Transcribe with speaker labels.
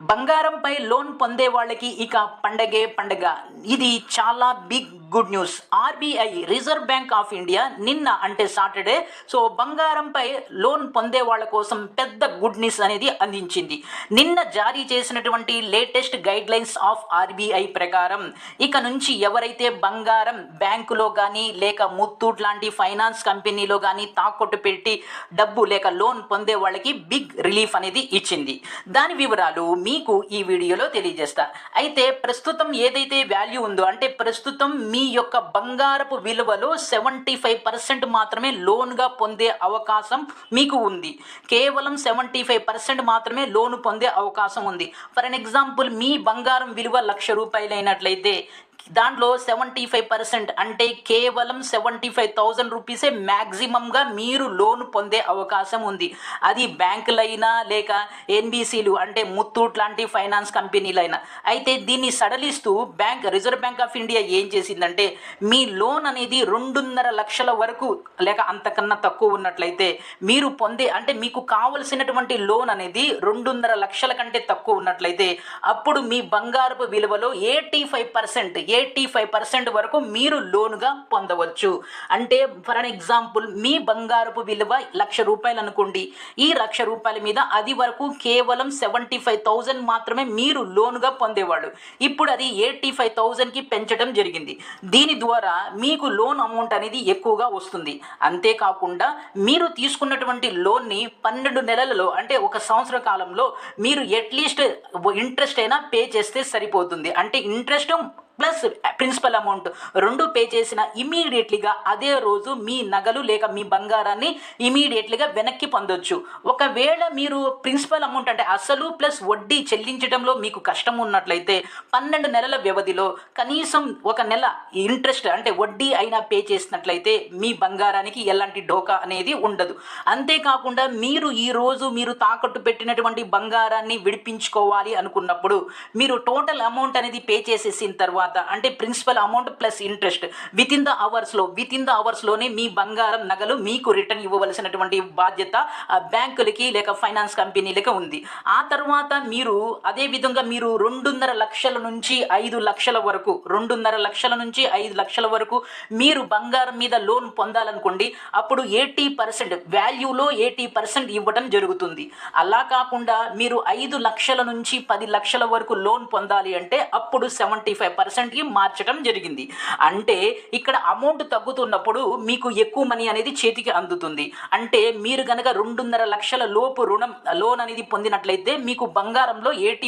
Speaker 1: బంగారంపై లోన్ పొందే వాళ్ళకి ఇక పండగే పండగ. ఇది చాలా big good news. RBI Reserve Bank of India నిన్న అంటే సాటర్డే బంగారంపై లోన్ పొందే వాళ్ళ కోసం పెద్ద గుడ్ న్యూస్ అనేది అందించింది. నిన్న జారీ చేసినటువంటి latest guide lines of RBI ప్రకారం ఇక నుంచి ఎవరైతే బంగారం బ్యాంకులో కానీ లేక ముత్తూట్ లాంటి ఫైనాన్స్ కంపెనీలో కానీ తాకట్టు పెట్టి డబ్బు లేక లోన్ పొందే వాళ్ళకి బిగ్ రిలీఫ్ అనేది ఇచ్చింది. దాని వివరాలు మీకు ఈ వీడియోలో తెలియజేస్తా. అయితే ప్రస్తుతం ఏదైతే వాల్యూ ఉందో అంటే ప్రస్తుతం మీ యొక్క బంగారపు విలువలో 75% మాత్రమే లోన్గా పొందే అవకాశం మీకు ఉంది. కేవలం 75% మాత్రమే లోన్ పొందే అవకాశం ఉంది. ఫర్ అన్ ఎగ్జాంపుల్, మీ బంగారం విలువ ₹1,00,000 అయినట్లయితే దాంట్లో 75% అంటే కేవలం 75,000 రూపీసే మ్యాక్సిమంగా మీరు లోన్ పొందే అవకాశం ఉంది. అది బ్యాంకులైనా లేక ఎన్బిసిలు అంటే ముత్తూట్ లాంటి ఫైనాన్స్ కంపెనీలైనా. అయితే దీన్ని సడలిస్తూ రిజర్వ్ బ్యాంక్ ఆఫ్ ఇండియా ఏం చేసిందంటే, మీ లోన్ అనేది 2.5 లక్షల వరకు లేక అంతకన్నా తక్కువ ఉన్నట్లయితే మీరు అంటే మీకు కావలసినటువంటి లోన్ అనేది 2.5 లక్షల కంటే తక్కువ ఉన్నట్లయితే అప్పుడు మీ బంగారపు విలువలో 85% వరకు మీరు లోనుగా పొందవచ్చు. అంటే ఫర్ అన్ ఎగ్జాంపుల్, మీ బంగారపు విలువ ₹1,00,000 అనుకోండి. ఈ ₹1,00,000 మీద అది వరకు కేవలం 75,000 మాత్రమే మీరు లోనుగా పొందేవాళ్ళు. ఇప్పుడు అది 85,000కి పెంచడం జరిగింది. దీని ద్వారా మీకు లోన్ అమౌంట్ అనేది ఎక్కువగా వస్తుంది. అంతేకాకుండా మీరు తీసుకున్నటువంటి లోన్ని 12 నెలలలో అంటే 1 సంవత్సర కాలంలో మీరు అట్లీస్ట్ ఇంట్రెస్ట్ అయినా పే చేస్తే సరిపోతుంది. అంటే interest plus principal amount 2 pay చేసిన ఇమీడియట్లీగా అదే రోజు మీ నగలు లేక మీ బంగారాన్ని ఇమీడియట్లీగా వెనక్కి పొందొచ్చు. ఒకవేళ మీరు ప్రిన్సిపల్ అమౌంట్ అంటే అసలు ప్లస్ వడ్డీ చెల్లించడంలో మీకు కష్టం ఉన్నట్లయితే 12 నెలల వ్యవధిలో కనీసం 1 నెల ఇంట్రెస్ట్ అంటే వడ్డీ అయినా పే చేసినట్లయితే మీ బంగారానికి ఎలాంటి ఢోకా అనేది ఉండదు. అంతేకాకుండా మీరు తాకట్టు పెట్టినటువంటి బంగారాన్ని విడిపించుకోవాలి అనుకున్నప్పుడు మీరు టోటల్ అమౌంట్ అనేది పే చేసేసిన తర్వాత అంటే principal amount plus interest with in the అవర్స్లోనే మీ బంగారం నగలు మీకు రిటర్న్ ఇవ్వవలసినటువంటి బాధ్యత ఆ బ్యాంకులకి లేక ఫైనాన్స్ కంపెనీలకి ఉంది. ఆ తర్వాత మీరు అదే విధంగా మీరు 2.5 లక్షల నుంచి 5 లక్షల వరకు 2.5 లక్షల నుంచి 5 లక్షల వరకు మీరు బంగారం మీద లోన్ పొందాలనుకోండి. అప్పుడు 80% వాల్యూలో 80% ఇవ్వడం జరుగుతుంది. అలా కాకుండా మీరు 5 లక్షల నుంచి 10 లక్షల వరకు లోన్ పొందాలి అంటే అప్పుడు 75% మార్చడం జరిగింది. అంటే ఇక్కడ అమౌంట్ తగ్గుతున్నప్పుడు మీకు ఎక్కువ మనీ అనేది చేతికి అందుతుంది. అంటే మీరు కనుక 2.5 లక్షల లోపు లోన్ అనేది పొందినట్లయితే మీకు బంగారంలో